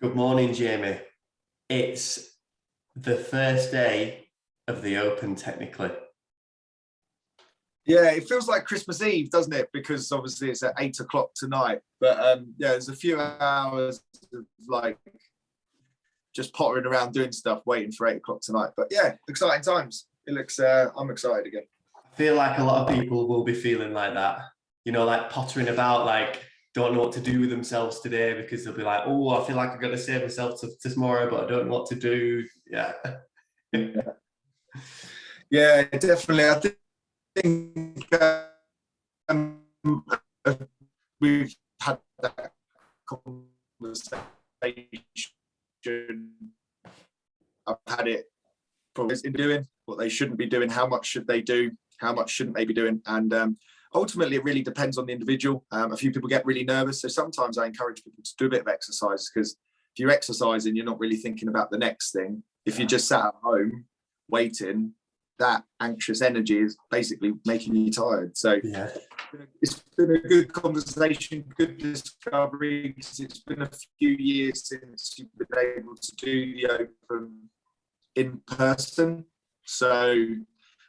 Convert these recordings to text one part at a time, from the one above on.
Good morning, Jamie. It's the first day of the Open, technically. Yeah, it feels like Christmas Eve, doesn't it? Because obviously it's at 8 o'clock tonight. But yeah, there's a few hours of like just pottering around doing stuff, waiting for 8 o'clock tonight. But yeah, exciting times. It looks. I'm excited again. I feel like a lot of people will be feeling like that. You know, like pottering about, like don't know what to do with themselves today because they'll be like, "Oh, I feel like I've got to save myself to tomorrow, but I don't know what to do." Yeah. Yeah, definitely. I think we've had that conversation. I've had it probably in doing what they shouldn't be doing. How much should they do? How much shouldn't they be doing? And ultimately, it really depends on the individual. A few people get really nervous. So sometimes I encourage people to do a bit of exercise, because if you're exercising, you're not really thinking about the next thing. If you just sat at home waiting, that anxious energy is basically making you tired. So yeah, it's been a good conversation, good discovery, because it's been a few years since you've been able to do the Open in person. So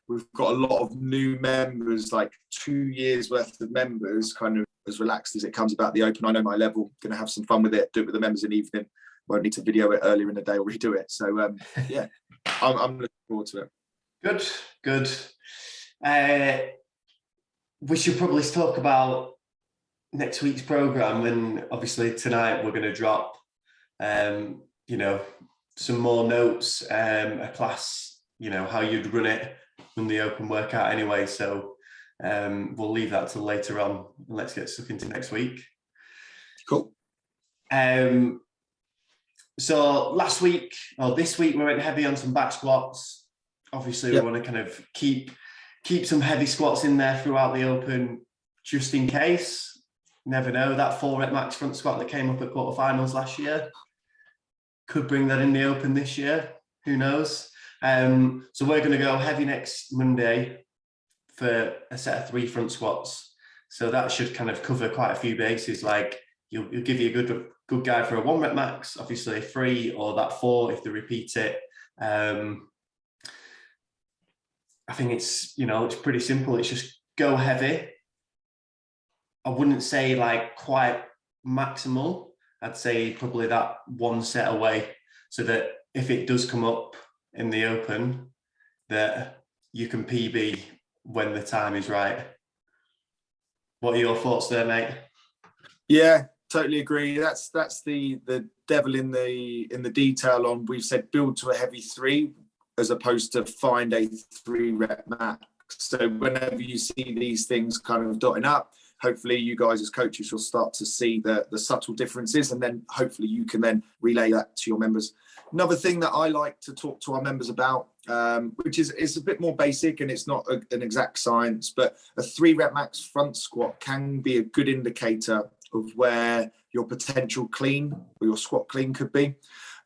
we've got a lot of new members, like 2 years worth of members, kind of as relaxed as it comes about the Open. I know my level, going to have some fun with it, do it with the members in the evening. Won't need to video it earlier in the day or redo it. So yeah, I'm looking forward to it. Good. We should probably talk about next week's program, and obviously tonight we're going to drop, some more notes, a class, how you'd run it when the Open workout anyway. So we'll leave that till later on, and let's get stuck into next week. Cool. So this week we went heavy on some back squats. Obviously, we want to kind of keep some heavy squats in there throughout the Open, just in case. Never know, that 4-rep max front squat that came up at quarterfinals last year could bring that in the Open this year. Who knows? So we're going to go heavy next Monday for a set of 3 front squats. So that should kind of cover quite a few bases. Like you'll give you a good guide for a 1-rep max, obviously 3 or that 4 if they repeat it. I think it's pretty simple. It's just go heavy. I wouldn't say like quite maximal. I'd say probably that 1 set away, so that if it does come up in the Open, that you can PB when the time is right. What are your thoughts there, mate? Yeah, totally agree. That's the devil in the detail. On, we've said build to a heavy 3 as opposed to find a 3-rep max. So whenever you see these things kind of dotting up, hopefully you guys as coaches will start to see the subtle differences, and then hopefully you can then relay that to your members. Another thing that I like to talk to our members about, which is a bit more basic and it's not an exact science, but a 3-rep max front squat can be a good indicator of where your potential clean or your squat clean could be.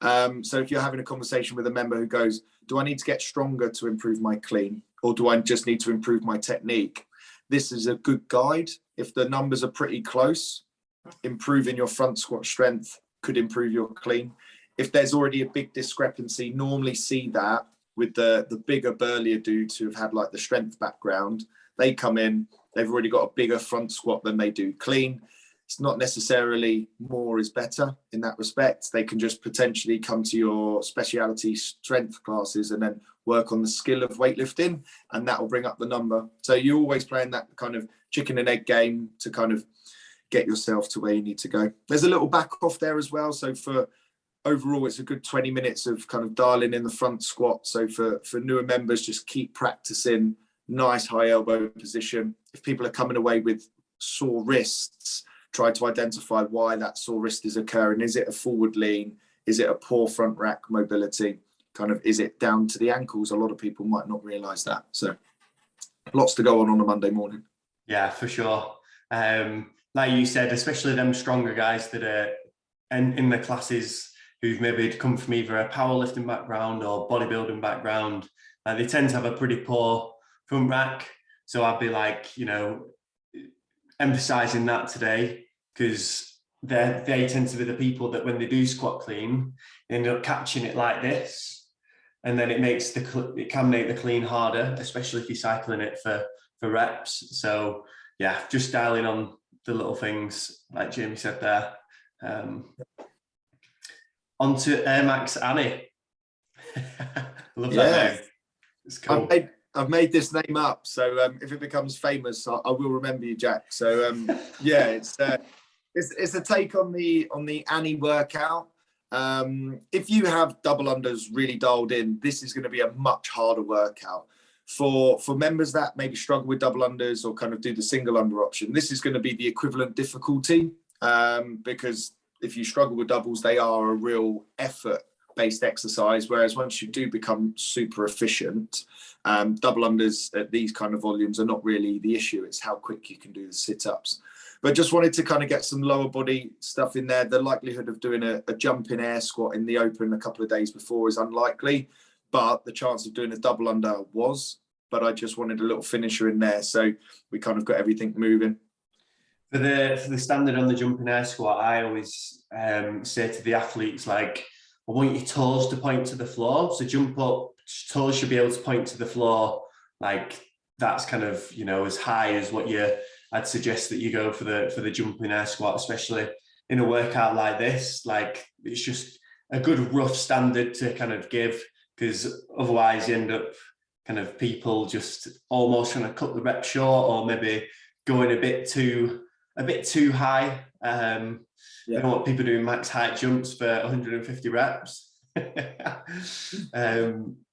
So if you're having a conversation with a member who goes, do I need to get stronger to improve my clean, or do I just need to improve my technique? This is a good guide. If the numbers are pretty close, improving your front squat strength could improve your clean. If there's already a big discrepancy, normally see that with the bigger, burlier dudes who have had like the strength background. They come in, they've already got a bigger front squat than they do clean. It's not necessarily more is better in that respect. They can just potentially come to your speciality strength classes and then work on the skill of weightlifting, and that will bring up the number. So you're always playing that kind of chicken and egg game to kind of get yourself to where you need to go. There's a little back off there as well. So for overall, it's a good 20 minutes of kind of dialing in the front squat. So for newer members, just keep practicing nice high elbow position. If people are coming away with sore wrists, try to identify why that sore wrist is occurring. Is it a forward lean? Is it a poor front rack mobility? Kind of, is it down to the ankles? A lot of people might not realize that. So lots to go on a Monday morning. Yeah, for sure. Like you said, especially them stronger guys that are in the classes who've maybe come from either a powerlifting background or bodybuilding background, they tend to have a pretty poor front rack. So I'd be like, emphasizing that today, because they tend to be the people that when they do squat clean, they end up catching it like this, and then it can make the clean harder, especially if you're cycling it for reps. So yeah, just dialing on the little things like Jamie said there. On to Air Max Annie. Love that name. It's cool. I've made this name up, so if it becomes famous, I will remember you, Jack. So yeah, it's a take on the Annie workout. If you have double unders really dialed in, this is going to be a much harder workout. For members that maybe struggle with double unders or kind of do the single under option, this is going to be the equivalent difficulty, because if you struggle with doubles, they are a real effort-based exercise, whereas once you do become super efficient, double unders at these kind of volumes are not really the issue. It's how quick you can do the sit-ups. But just wanted to kind of get some lower body stuff in there. The likelihood of doing a jump in air squat in the open a couple of days before is unlikely, but the chance of doing a double under was. But I just wanted a little finisher in there, so we kind of got everything moving. For the standard on the jumping air squat, I always say to the athletes, like, I want your toes to point to the floor. So jump up, toes should be able to point to the floor. Like that's kind of, as high as what I'd suggest that you go for the jumping air squat, especially in a workout like this. Like it's just a good rough standard to kind of give, because otherwise you end up kind of people just almost trying to cut the rep short, or maybe going a bit too high. You don't want people doing max height jumps for 150 reps.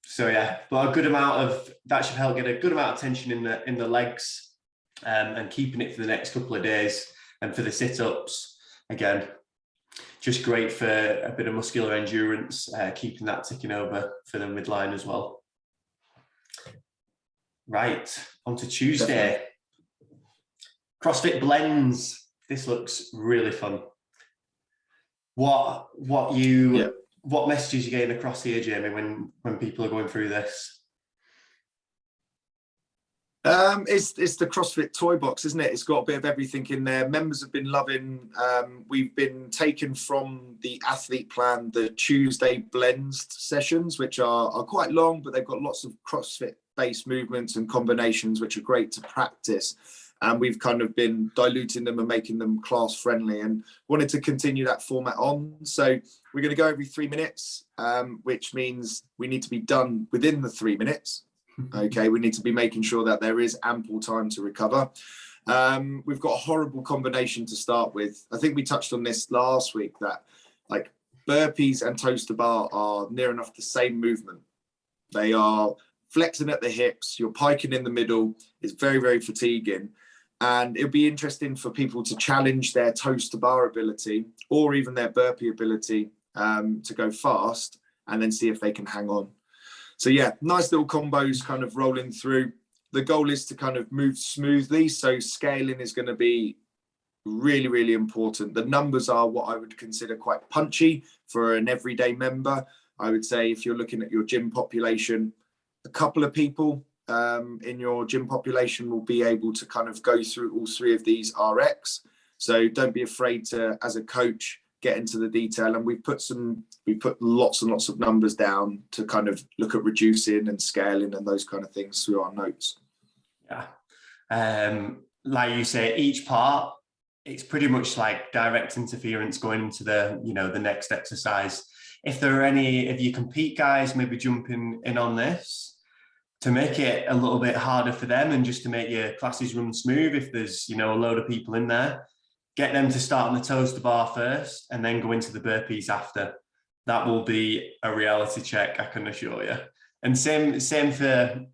So yeah, but a good amount of that should help get a good amount of tension in the legs, and keeping it for the next couple of days. And for the sit-ups, again, just great for a bit of muscular endurance, keeping that ticking over for the midline as well. Right, on to Tuesday. CrossFit blends. This looks really fun. What messages you getting across here, Jamie, when people are going through this? It's the CrossFit toy box, isn't it? It's got a bit of everything in there. Members have been loving. We've been taken from the athlete plan the Tuesday blends sessions, which are quite long, but they've got lots of CrossFit-based movements and combinations, which are great to practice. And we've kind of been diluting them and making them class friendly, and wanted to continue that format on. So we're going to go every 3 minutes, which means we need to be done within the 3 minutes. Okay, we need to be making sure that there is ample time to recover. We've got a horrible combination to start with. I think we touched on this last week, that like burpees and toes to bar are near enough the same movement. They are flexing at the hips, you're piking in the middle. It's very, very fatiguing. And it'll be interesting for people to challenge their toes to bar ability, or even their burpee ability, to go fast, and then see if they can hang on. So yeah, nice little combos kind of rolling through. The goal is to kind of move smoothly. So scaling is going to be really, really important. The numbers are what I would consider quite punchy for an everyday member. I would say if you're looking at your gym population, a couple of people in your gym population will be able to kind of go through all three of these RX. So don't be afraid to, as a coach, get into the detail. And we put lots and lots of numbers down to kind of look at reducing and scaling and those kind of things through our notes. Yeah. Like you say, each part, it's pretty much like direct interference going into the next exercise. If you compete guys maybe jumping in on this, to make it a little bit harder for them and just to make your classes run smooth, if there's a load of people in there, get them to start on the toes to bar first and then go into the burpees after. That will be a reality check, I can assure you. And same for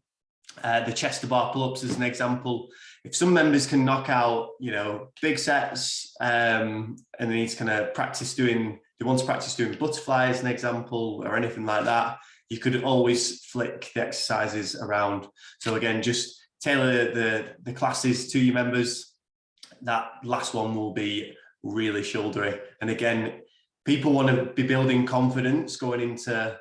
the chest to bar pull-ups as an example. If some members can knock out big sets, and they need to kind of they want to practice doing butterflies as an example, or anything like that, you could always flick the exercises around. So again, just tailor the classes to your members. That last one will be really shouldery. And again, people want to be building confidence going into,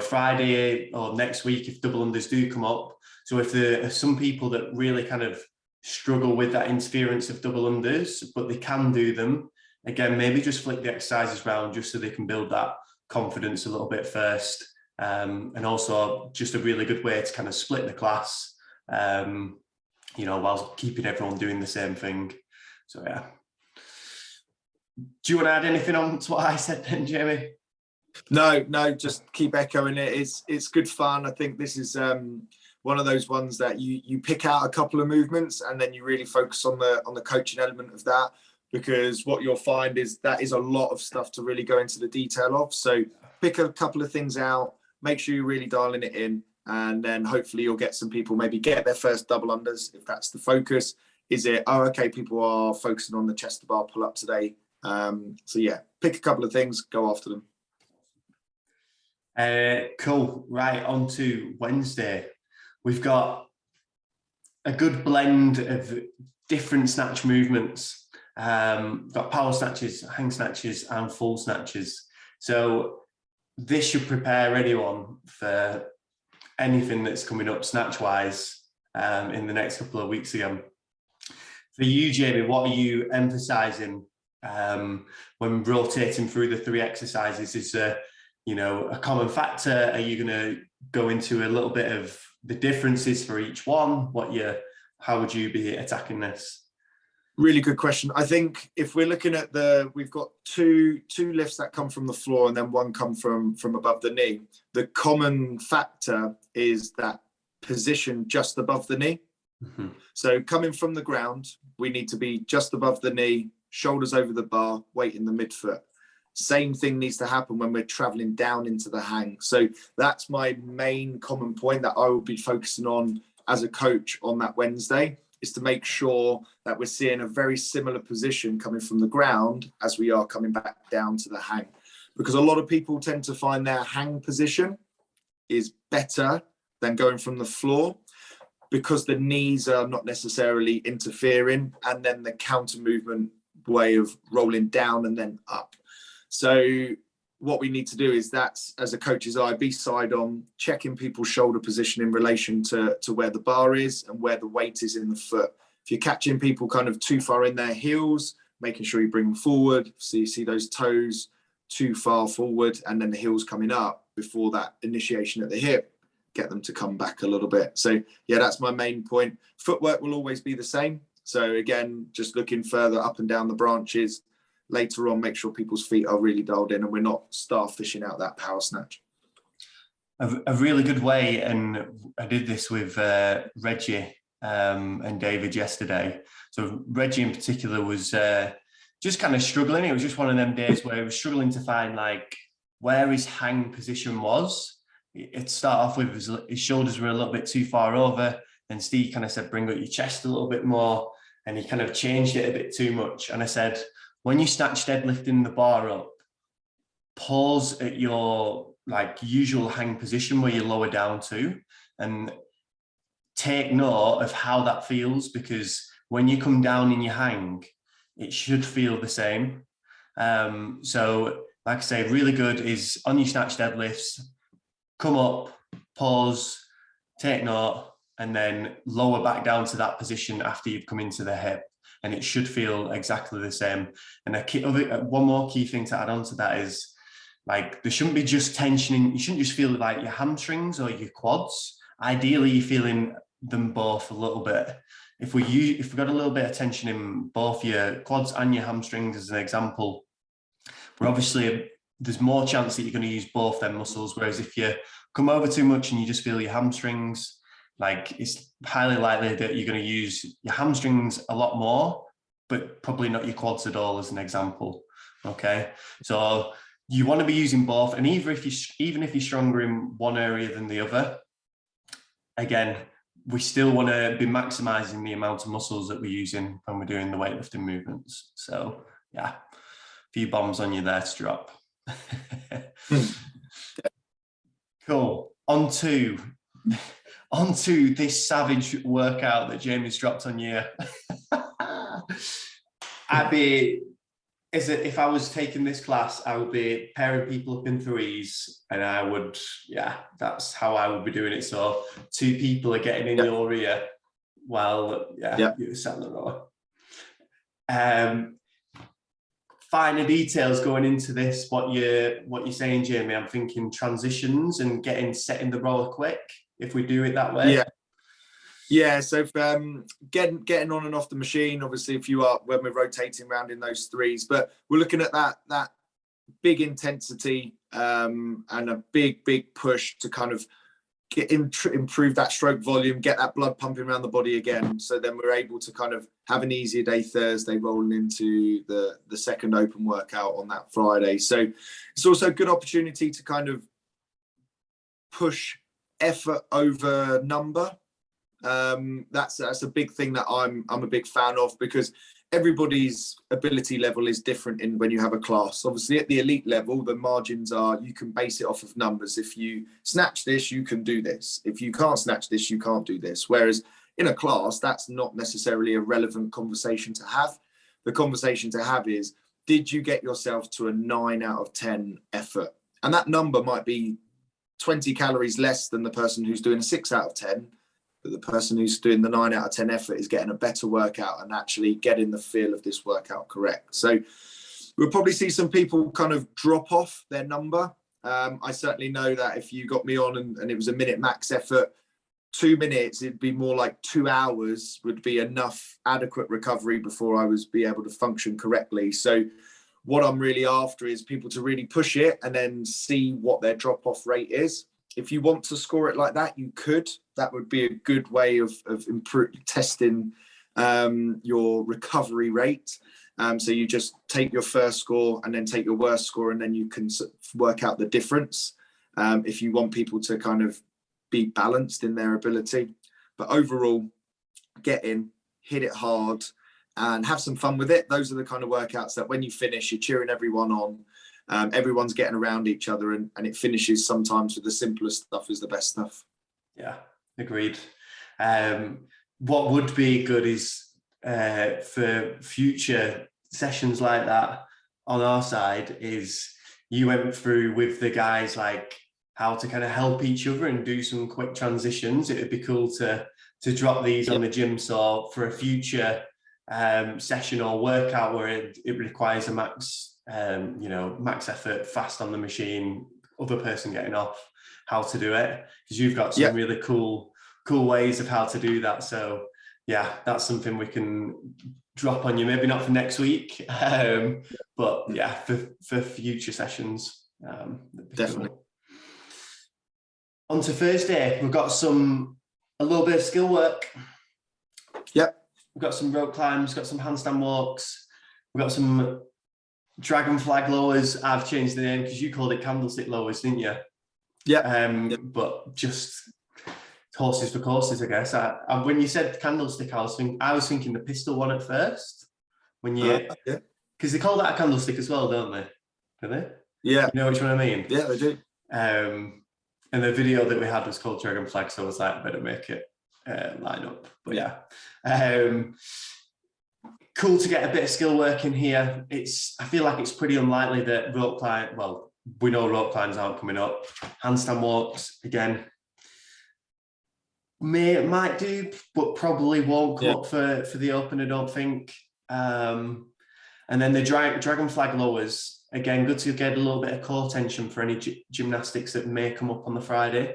Friday or next week if double unders do come up. So if there are some people that really kind of struggle with that interference of double unders, but they can do them, again, maybe just flick the exercises around just so they can build that confidence a little bit first. And also just a really good way to kind of split the class, you know, while keeping everyone doing the same thing. So, yeah. Do you want to add anything on to what I said then, Jamie? No, just keep echoing it. It's good fun. I think this is one of those ones that you pick out a couple of movements and then you really focus on the coaching element of that, because what you'll find is that is a lot of stuff to really go into the detail of. So pick a couple of things out, make sure you're really dialing it in, and then hopefully you'll get some people maybe get their first double unders if that's the focus. Is it, oh, okay, people are focusing on the chest to bar pull up today. So yeah, pick a couple of things, go after them. Cool. Right, on to Wednesday. We've got a good blend of different snatch movements. Got power snatches, hang snatches, and full snatches. So this should prepare anyone for anything that's coming up snatch-wise in the next couple of weeks again. For you, Jamie, what are you emphasising when rotating through the 3 exercises? Is there, you know, a common factor? Are you going to go into a little bit of the differences for each one? How would you be attacking this? Really good question. I think if we're looking at we've got two lifts that come from the floor and then one come from above the knee. The common factor is that position just above the knee. Mm-hmm. So coming from the ground, we need to be just above the knee, shoulders over the bar, weight in the midfoot. Same thing needs to happen when we're traveling down into the hang. So that's my main common point that I will be focusing on as a coach on that Wednesday, is to make sure that we're seeing a very similar position coming from the ground as we are coming back down to the hang. Because a lot of people tend to find their hang position is better than going from the floor, because the knees are not necessarily interfering, and then the counter movement way of rolling down and then up. So what we need to do is, that's, as a coach's eye, be side on checking people's shoulder position in relation to where the bar is and where the weight is in the foot. If you're catching people kind of too far in their heels, making sure you bring them forward, so you see those toes too far forward and then the heels coming up before that initiation at the hip, get them to come back a little bit. So yeah, that's my main point. Footwork will always be the same. So again, just looking further up and down the branches. Later on, make sure people's feet are really dialed in and we're not starfishing out that power snatch. A really good way, and I did this with Reggie and David yesterday. So Reggie in particular was just kind of struggling. It was just one of them days where he was struggling to find like where his hang position was. It started off with his shoulders were a little bit too far over, and Steve kind of said, bring up your chest a little bit more, and he kind of changed it a bit too much. And I said, when you snatch deadlifting the bar up, pause at your like usual hang position where you lower down to, and take note of how that feels, because when you come down in your hang, it should feel the same. So like I say, really good is on your snatch deadlifts, come up, pause, take note, and then lower back down to that position after you've come into the hip. And it should feel exactly the same. And one more key thing to add on to that is, like, there shouldn't be just tensioning. You shouldn't just feel like your hamstrings or your quads. Ideally, you're feeling them both a little bit. If we've got a little bit of tension in both your quads and your hamstrings, as an example, there's more chance that you're going to use both them muscles. Whereas if you come over too much and you just feel your hamstrings, like, it's highly likely that you're going to use your hamstrings a lot more, but probably not your quads at all, as an example. Okay, so you want to be using both, and even if you're stronger in one area than the other, again, we still want to be maximizing the amount of muscles that we're using when we're doing the weightlifting movements. So yeah, a few bombs on you there to drop. Cool. Onto this savage workout that Jamie's dropped on you. If I was taking this class, I would be pairing people up in threes, and that's how I would be doing it. So 2 people are getting in your ear while you're sat on the rower. finer details going into this, what you're saying, Jamie. I'm thinking transitions and setting the rower quick, if we do it that way. Yeah, so getting on and off the machine, obviously, when we're rotating around in those threes, but we're looking at that big intensity and a big push to kind of improve that stroke volume, get that blood pumping around the body again. So then we're able to kind of have an easier day Thursday, rolling into the second open workout on that Friday. So it's also a good opportunity to kind of push effort over number. That's a big thing that I'm a big fan of, because everybody's ability level is different when you have a class. Obviously at the elite level, the margins are, you can base it off of numbers. If you snatch this, you can do this. If you can't snatch this, you can't do this. Whereas in a class, that's not necessarily a relevant conversation to have. The conversation to have is, did you get yourself to a 9 out of 10 effort? And that number might be 20 calories less than the person who's doing a 6 out of 10. But the person who's doing the 9 out of 10 effort is getting a better workout and actually getting the feel of this workout correct. So we'll probably see some people kind of drop off their number. I certainly know that if you got me on and it was a minute max effort, 2 minutes, it'd be more like 2 hours would be enough adequate recovery before I was be able to function correctly. So what I'm really after is people to really push it and then see what their drop off rate is. If you want to score it like that, you could. That would be a good way of testing your recovery rate. So you just take your first score and then take your worst score, and then you can work out the difference. If you want people to kind of be balanced in their ability. But overall, get in, hit it hard, and have some fun with it. Those are the kind of workouts that when you finish, you're cheering everyone on. Everyone's getting around each other, and it finishes sometimes with the simplest stuff is the best stuff. Yeah, agreed. What would be good is for future sessions like that on our side is you went through with the guys like how to kind of help each other and do some quick transitions. It would be cool to drop these on the gym. So for a future session or workout where it requires a max effort, fast on the machine, other person getting off, how to do it, because you've got some really cool ways of how to do that. So yeah, that's something we can drop on you, maybe not for next week, but yeah, for future sessions. Definitely cool. On to Thursday, we've got a little bit of skill work. We've got some rope climbs, got some handstand walks, we've got some dragon flag lowers. I've changed the name because you called it candlestick lowers, didn't you? But just horses for courses, I guess. When you said candlestick, I was thinking the pistol one at first. When you, because they call that a candlestick as well, don't they? Do they? Yeah. You know which one I mean? Yeah, they do. And the video that we had was called Dragon Flag, so I was like, better make it line up. But yeah. Cool to get a bit of skill work in here. I feel like it's pretty unlikely that rope climb, well, we know rope climbs aren't coming up. Handstand walks, again, might do, but probably won't come up for the open, I don't think. And then the dragon flag lowers, again, good to get a little bit of core tension for any gymnastics that may come up on the Friday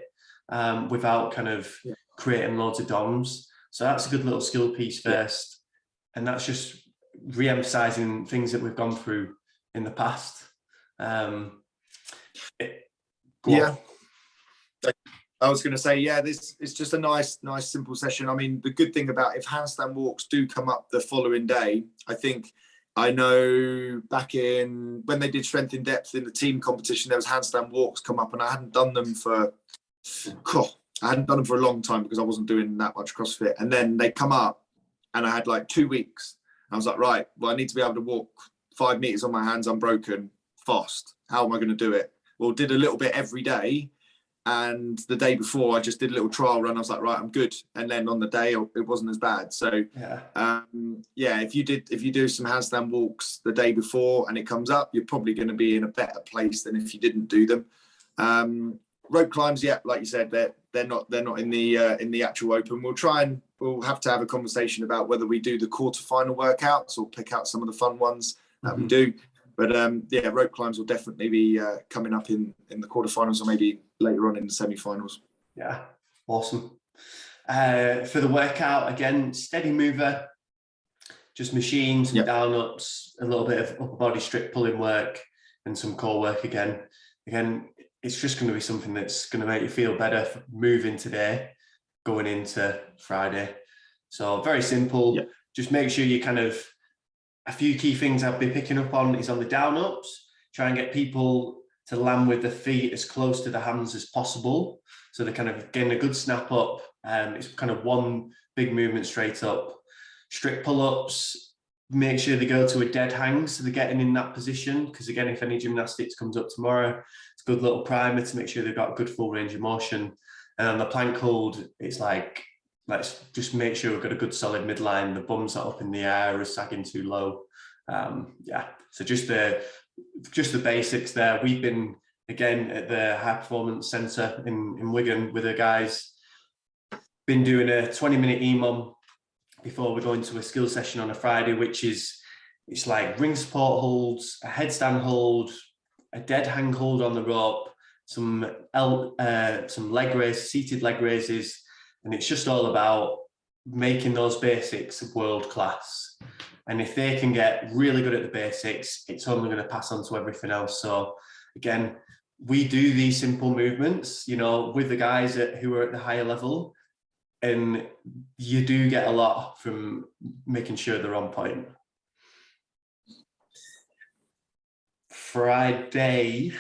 without kind of creating loads of DOMs. So that's a good little skill piece first. And that's just re-emphasizing things that we've gone through in the past. I was going to say, this is just a nice, simple session. I mean, the good thing about if handstand walks do come up the following day, I know back in when they did strength in depth in the team competition, there was handstand walks come up, and I hadn't done them for a long time because I wasn't doing that much CrossFit. And then they come up, and I had like 2 weeks. I was like, right, well, I need to be able to walk 5 meters on my hands unbroken fast. How am I going to do it? Well, did a little bit every day. And the day before, I just did a little trial run. I was like, right, I'm good. And then on the day, it wasn't as bad. So, if you do some handstand walks the day before and it comes up, you're probably going to be in a better place than if you didn't do them. Rope climbs, like you said, they're not in the actual open. We'll have to have a conversation about whether we do the quarterfinal workouts or pick out some of the fun ones that we do. But yeah, rope climbs will definitely be coming up in the quarterfinals or maybe later on in the semi-finals. Yeah, awesome. For the workout, again, steady mover, just machines and down ups, a little bit of upper body strict pulling work and some core work again. Again, it's just going to be something that's going to make you feel better for moving today, going into Friday. So very simple. Yep. Just make sure you kind of, a few key things I'll be picking up on is on the down ups, try and get people to land with the feet as close to the hands as possible. So they're kind of getting a good snap up. It's kind of one big movement straight up. Strict pull-ups, make sure they go to a dead hang so they're getting in that position, because again, if any gymnastics comes up tomorrow, it's a good little primer to make sure they've got a good full range of motion. And on the plank hold, it's like, let's just make sure we've got a good solid midline, the bum's not up in the air or sagging too low. Yeah, so just the basics there. We've been, again, at the High Performance Centre in Wigan with the guys, been doing a 20-minute EMOM before we go into a skill session on a Friday, which is, it's like ring support holds, a headstand hold, a dead hang hold on the rope, some leg raises, seated leg raises, and it's just all about making those basics world class. And if they can get really good at the basics, it's only going to pass on to everything else. So again, we do these simple movements, you know, with the guys who are at the higher level, and you do get a lot from making sure they're on point. Friday,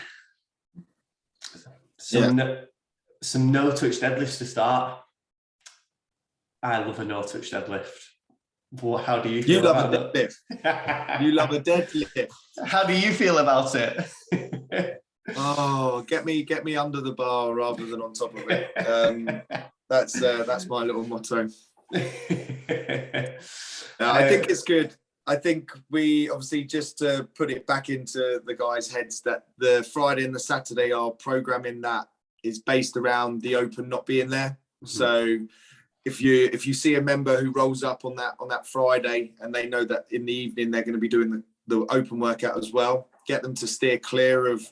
some no-touch deadlifts to start. I love a no-touch deadlift. Well, how do you feel about a deadlift? You love a deadlift. How do you feel about it? Oh, get me under the bar rather than on top of it. That's my little motto. I think it's good. I think we obviously, just to put it back into the guys' heads, that the Friday and the Saturday, our programming that is based around the open not being there. Mm-hmm. So if you see a member who rolls up on that Friday and they know that in the evening they're going to be doing the open workout as well, get them to steer clear of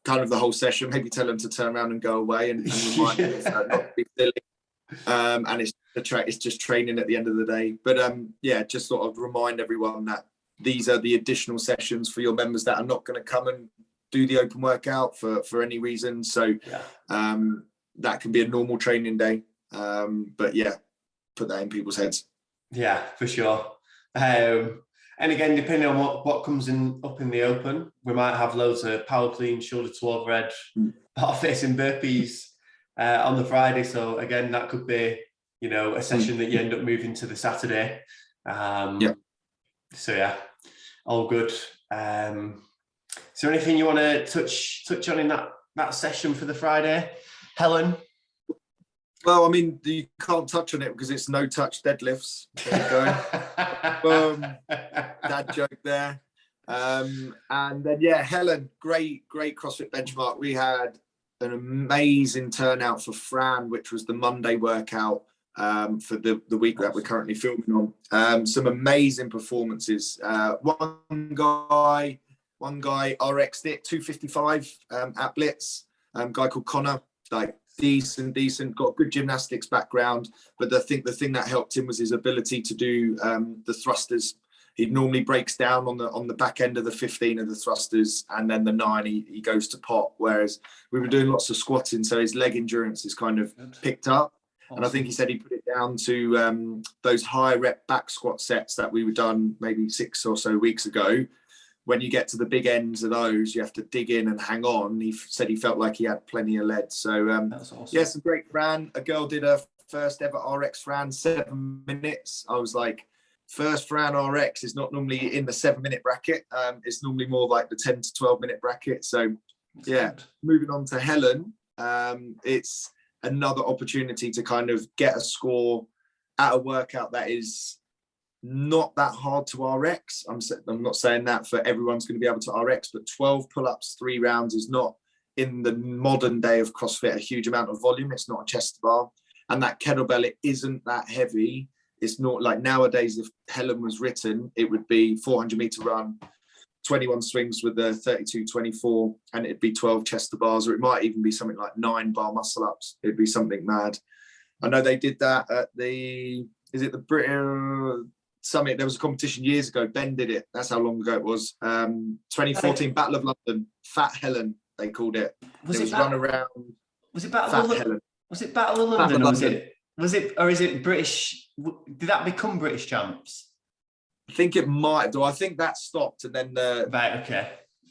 kind of the whole session. Maybe tell them to turn around and go away and remind them not to be silly. And it's just training at the end of the day. But yeah, just sort of remind everyone that these are the additional sessions for your members that are not going to come and do the open workout for any reason. So that can be a normal training day. But yeah, put that in people's heads. Yeah, for sure. And again, depending on what comes up in the open, we might have loads of power clean, shoulder to overhead, part facing burpees on the Friday. So again, that could be, you know, a session that you end up moving to the Saturday. So yeah, all good. Is there anything you want to touch on in that session for the Friday, Helen? Well, I mean, you can't touch on it because it's no touch deadlifts. There you go. Dad joke there. And then, yeah, Helen, great CrossFit benchmark. We had an amazing turnout for Fran, which was the Monday workout for the week that we're currently filming on. Some amazing performances. One guy RX'd it, 255 at Blitz. Guy called Connor, like, decent, got a good gymnastics background, but I think the thing that helped him was his ability to do the thrusters. He normally breaks down on the back end of the 15 of the thrusters, and then the 9 he goes to pot, whereas we were doing lots of squatting, so his leg endurance is kind of picked up. Awesome. And I think he said he put it down to those high rep back squat sets that we were done maybe 6 or so weeks ago. When you get to the big ends of those, you have to dig in and hang on. He said he felt like he had plenty of lead. So, that's awesome. Yeah, some great Fran. A girl did her first ever RX Fran, 7 minutes. I was like, first Fran RX is not normally in the 7-minute bracket. It's normally more like the 10 to 12-minute bracket. So, that's good. Moving on to Helen, it's another opportunity to kind of get a score at a workout that is not that hard to RX. I'm not saying that for everyone's going to be able to RX, but 12 pull-ups, 3 rounds is not, in the modern day of CrossFit, a huge amount of volume. It's not a chest bar. And that kettlebell, it isn't that heavy. It's not like nowadays, if Helen was written, it would be 400-meter run, 21 swings with the 32-24, and it'd be 12 chest to bars, or it might even be something like 9 bar muscle ups. It'd be something mad. I know they did that at the British Summit. There was a competition years ago. Ben did it. That's how long ago it was. 2014 Battle of London. Fat Helen, they called it. Was it run around? Was it Battle of Helen? Was it Battle of London? Or is it British? Did that become British champs? I think it might do. I think that stopped, and then the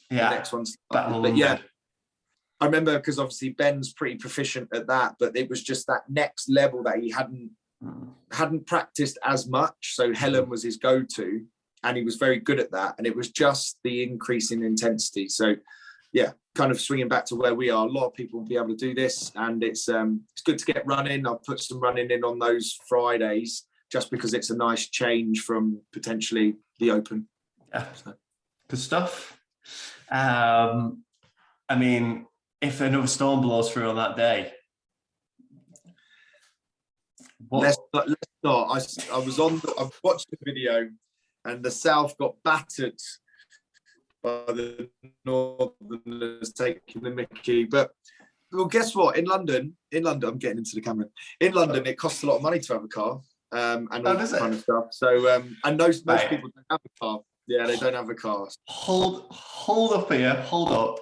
next one started. But yeah, I remember because obviously Ben's pretty proficient at that, but it was just that next level that he hadn't practiced as much. So Helen was his go-to, and he was very good at that. And it was just the increase in intensity. So yeah, kind of swinging back to where we are. A lot of people will be able to do this, and it's good to get running. I'll put some running in on those Fridays, just because it's a nice change from potentially the open. Yeah, good stuff. I mean, if another storm blows through on that day, let's not. I've watched the video, and the South got battered by the Northerners taking the mickey. But well, guess what? In London, I'm getting into the camera. In London, it costs a lot of money to have a car. And all that kind of stuff. So, and most people don't have a car. Yeah, they don't have a car. Hold up here. Hold up.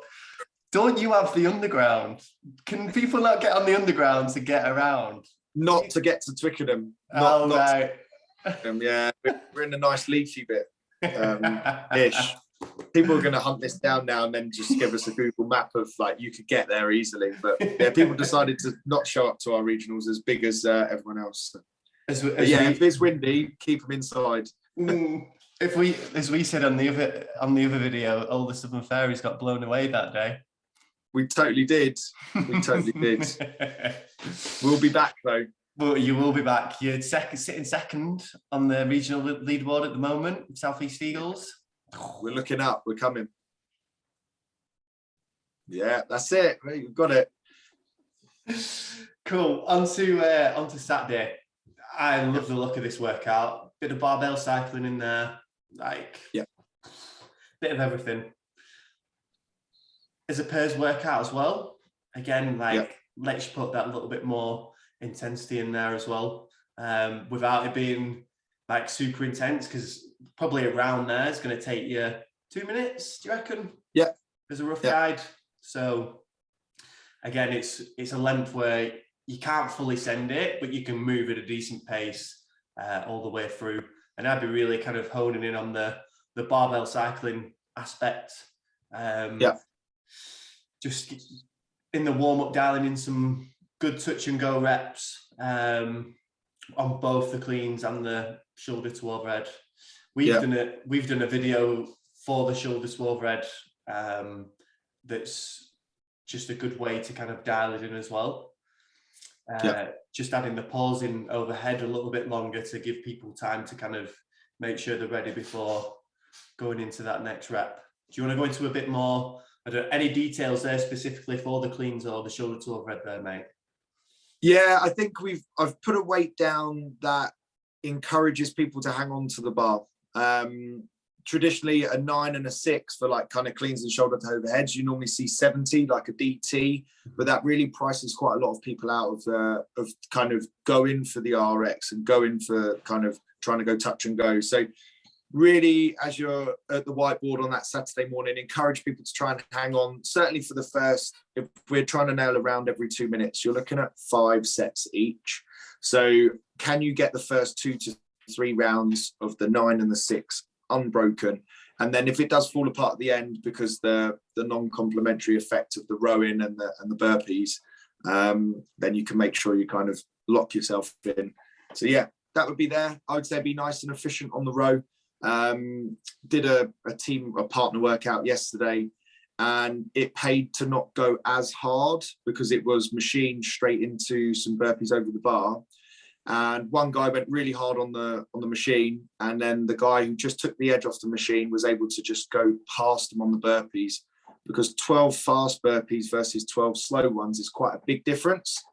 Don't you have the underground? Can people not get on the underground to get around? Not to get to Twickenham. Right. Yeah, we're in a nice leafy bit. Ish. People are going to hunt this down now and then just give us a Google map of like you could get there easily. But yeah, people decided to not show up to our regionals as big as everyone else. If it's windy, keep them inside. As we said on the other video, all the Southern Fairies got blown away that day. We totally did. We'll be back though. Well, you will be back. You're sitting second on the regional leaderboard at the moment, South East Eagles. We're looking up. We're coming. Yeah, that's it. We've got it. Cool. On to Saturday. I love the look of this workout. Bit of barbell cycling in there, bit of everything. As a pairs workout as well. Again, let's put that little bit more intensity in there as well, without it being like super intense, because probably around there is going to take you 2 minutes. Do you reckon? Yeah. As a rough guide. So again, it's a length where you can't fully send it, but you can move at a decent pace all the way through. And I'd be really kind of honing in on the barbell cycling aspect. Just in the warm-up, dialing in some good touch and go reps on both the cleans and the shoulder to overhead. We've done a video for the shoulder to overhead that's just a good way to kind of dial it in as well. Just adding the pause in overhead a little bit longer to give people time to kind of make sure they're ready before going into that next rep. Do you want to go into a bit more, any details there specifically for the cleans or the shoulder to overhead there, mate? Yeah, I think I've put a weight down that encourages people to hang on to the bar. Traditionally a 9 and a 6 for like kind of cleans and shoulder to overheads. You normally see 70 like a DT, but that really prices quite a lot of people out of kind of going for the RX and going for kind of trying to go touch and go. So really, as you're at the whiteboard on that Saturday morning, encourage people to try and hang on. Certainly for the first, if we're trying to nail around every 2 minutes, you're looking at 5 sets each. So can you get the first 2 to 3 rounds of the 9 and the 6 unbroken? And then if it does fall apart at the end because the non-complementary effect of the rowing and the burpees, then you can make sure you kind of lock yourself in. So yeah, that would be there. I would say be nice and efficient on the row. Did a partner workout yesterday, and it paid to not go as hard because it was machined straight into some burpees over the bar. And one guy went really hard on the machine, and then the guy who just took the edge off the machine was able to just go past him on the burpees, because 12 fast burpees versus 12 slow ones is quite a big difference.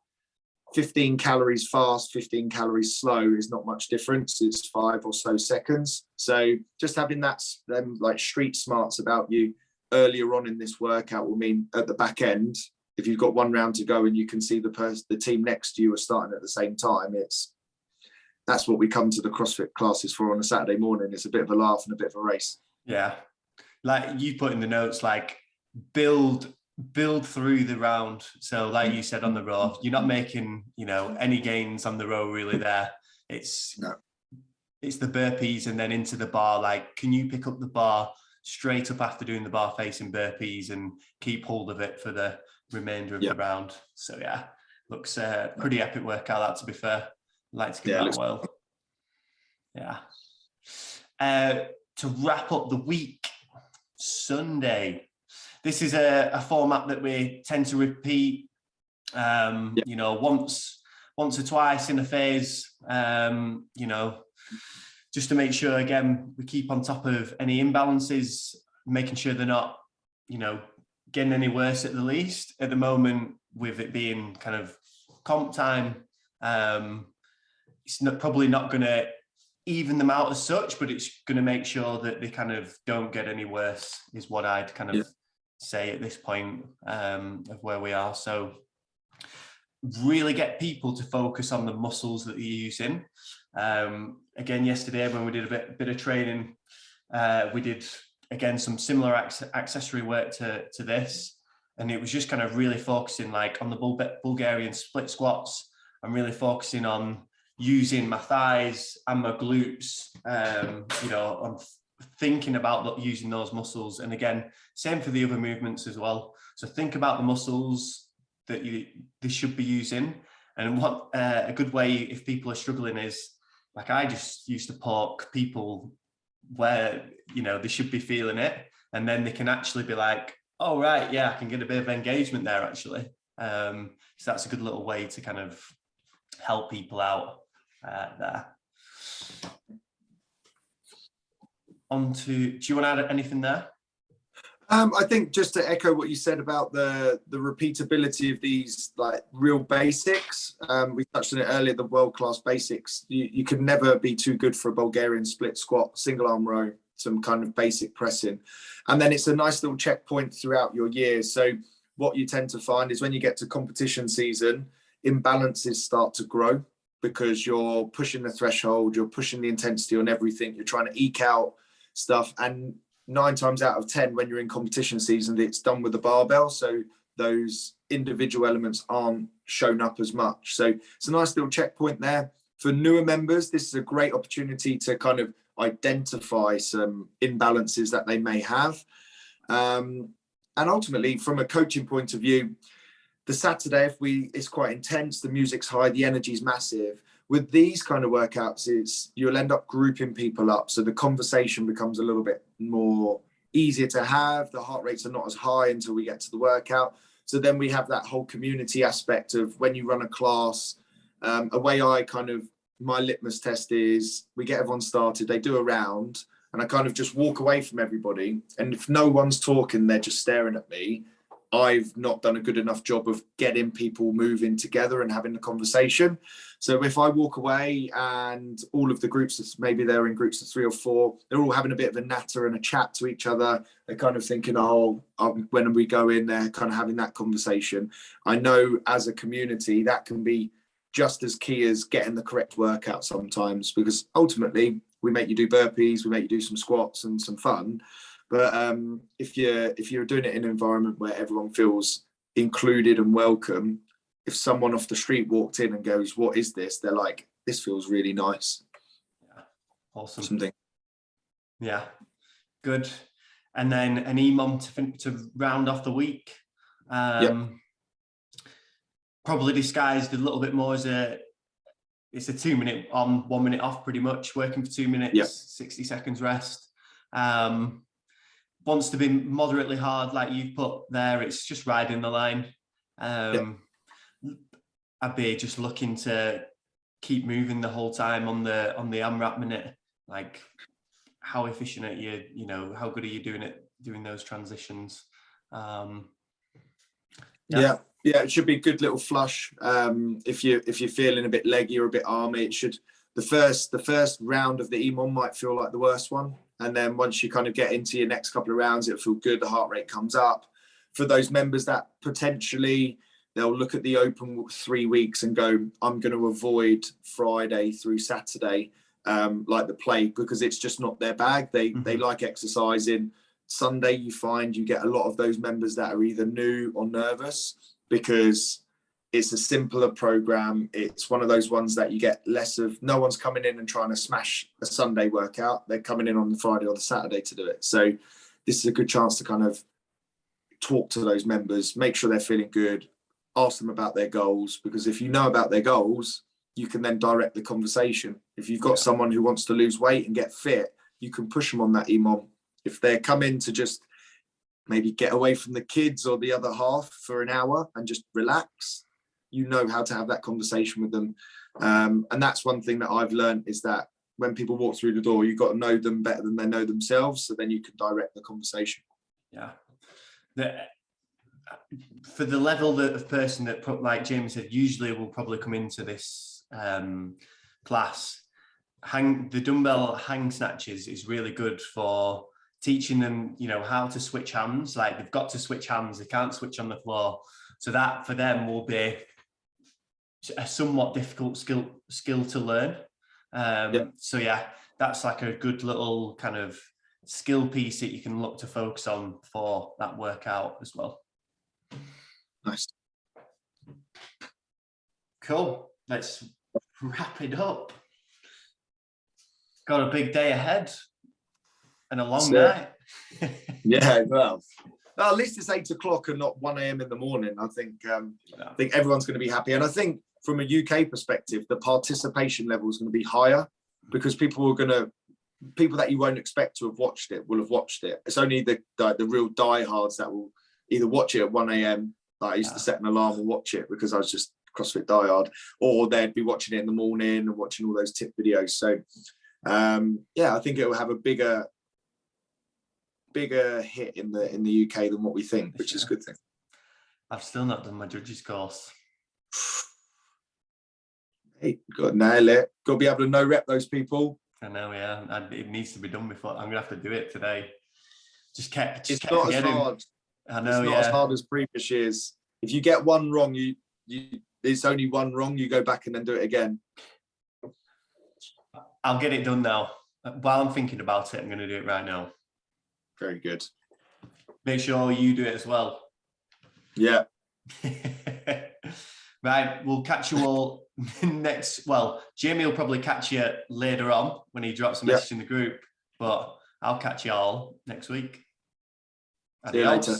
15 calories fast, 15 calories slow is not much difference. It's 5 or so seconds. So just having that, them like street smarts about you earlier on in this workout will mean at the back end, if you've got one round to go and you can see the team next to you are starting at the same time, that's what we come to the CrossFit classes for on a Saturday morning. It's a bit of a laugh and a bit of a race. Yeah. Like you put in the notes, like build through the round. So like you said on the row, you're not making, any gains on the row really there. It's the burpees and then into the bar. Like, can you pick up the bar straight up after doing the bar facing burpees and keep hold of it for the remainder of the round? So yeah, looks pretty epic workout, that, to be fair. I'd like to give that a whirl. Yeah. To wrap up the week, Sunday. This is a format that we tend to repeat, once or twice in a phase, just to make sure, again, we keep on top of any imbalances, making sure they're not, getting any worse at the least. At the moment, with it being kind of comp time, it's probably not going to even them out as such, but it's going to make sure that they kind of don't get any worse, is what I'd kind of say at this point of where we are. So really get people to focus on the muscles that you're using. Again, yesterday when we did a bit of training, we did again some similar accessory work to this, and it was just kind of really focusing like on the Bulgarian split squats. I'm really focusing on using my thighs and my glutes. I'm thinking about using those muscles, and again, same for the other movements as well. So think about the muscles that they should be using, and what a good way if people are struggling is, like, I just used to poke people where they should be feeling it, and then they can actually be like, oh right, yeah, I can get a bit of engagement there actually. So that's a good little way to kind of help people out there. Do you want to add anything there? I think just to echo what you said about the repeatability of these like real basics. We touched on it earlier, the world-class basics. You can never be too good for a Bulgarian split squat, single arm row, some kind of basic pressing. And then it's a nice little checkpoint throughout your year. So what you tend to find is when you get to competition season, imbalances start to grow because you're pushing the threshold, you're pushing the intensity on everything, you're trying to eke out stuff. And 9 times out of 10, when you're in competition season, it's done with the barbell. So those individual elements aren't shown up as much. So it's a nice little checkpoint there. For newer members, this is a great opportunity to kind of identify some imbalances that they may have. And ultimately, from a coaching point of view, the Saturday, it's quite intense, the music's high, the energy's massive. With these kind of workouts, you'll end up grouping people up. So the conversation becomes a little bit more easier to have. The heart rates are not as high until we get to the workout. So then we have that whole community aspect of when you run a class. A way my litmus test is we get everyone started, they do a round, and I kind of just walk away from everybody. And if no one's talking, they're just staring at me, I've not done a good enough job of getting people moving together and having the conversation. So if I walk away and all of the groups, maybe they're in groups of 3 or 4, they're all having a bit of a natter and a chat to each other. They're kind of thinking, when we go in, they're kind of having that conversation. I know as a community, that can be just as key as getting the correct workout sometimes, because ultimately we make you do burpees, we make you do some squats and some fun. But if you're doing it in an environment where everyone feels included and welcome, if someone off the street walked in and goes, "What is this?" They're like, "This feels really nice." Yeah, awesome. Something. Yeah, good. And then an EMOM to round off the week. Probably disguised a little bit more as it's a 2 minute on, 1 minute off, pretty much working for 2 minutes, 60 seconds rest. Wants to be moderately hard, like you've put there. It's just riding the line. I'd be just looking to keep moving the whole time on the AMRAP minute. Like, how efficient are you? How good are you doing those transitions? Yeah, it should be a good little flush. If you're feeling a bit leggy or a bit army, it should. The first round of the EMOM might feel like the worst one, and then once you kind of get into your next couple of rounds, it'll feel good. The heart rate comes up. For those members that potentially they'll look at the open 3 weeks and go, I'm going to avoid Friday through Saturday, like the plague, because it's just not their bag. They like exercising. Sunday, you find you get a lot of those members that are either new or nervous because it's a simpler program. It's one of those ones that you get less of. No one's coming in and trying to smash a Sunday workout. They're coming in on the Friday or the Saturday to do it. So this is a good chance to kind of talk to those members, make sure they're feeling good, ask them about their goals, because if you know about their goals, you can then direct the conversation. If you've got someone who wants to lose weight and get fit, you can push them on that EMOM. If they come in to just maybe get away from the kids or the other half for an hour and just relax, you know how to have that conversation with them. And that's one thing that I've learned, is that when people walk through the door, you've got to know them better than they know themselves. So then you can direct the conversation. Yeah. For the level of person that, like James said, usually will probably come into this class, the dumbbell hang snatches is really good for teaching them, you know, how to switch hands. Like, they've got to switch hands, they can't switch on the floor. So that for them will be a somewhat difficult skill to learn. So yeah, that's like a good little kind of skill piece that you can look to focus on for that workout as well. Nice. Cool. Let's wrap it up. Got a big day ahead and a long night. Yeah, well, at least it's 8 o'clock and not 1 a.m. in the morning. I think everyone's going to be happy. And I think from a UK perspective, the participation level is going to be higher, because people that you won't expect to have watched it will have watched it. It's only the real diehards that will either watch it at 1 a.m. Like, I used to set an alarm and watch it because I was just CrossFit diehard, or they'd be watching it in the morning and watching all those tip videos. So I think it will have a bigger hit in the UK than what we think, which is a good thing. I've still not done my judges course. Hey, got to nail it. Got to be able to no rep those people. I know, yeah. It needs to be done before. I'm gonna have to do it today. It's not forgetting. As hard. I know, it's not as hard as previous years. If you get one wrong, it's only one wrong. You go back and then do it again. I'll get it done now. While I'm thinking about it, I'm going to do it right now. Very good. Make sure you do it as well. Yeah. Right, we'll catch you all next. Well, Jamie will probably catch you later on when he drops a message in the group, but I'll catch you all next week. See you later.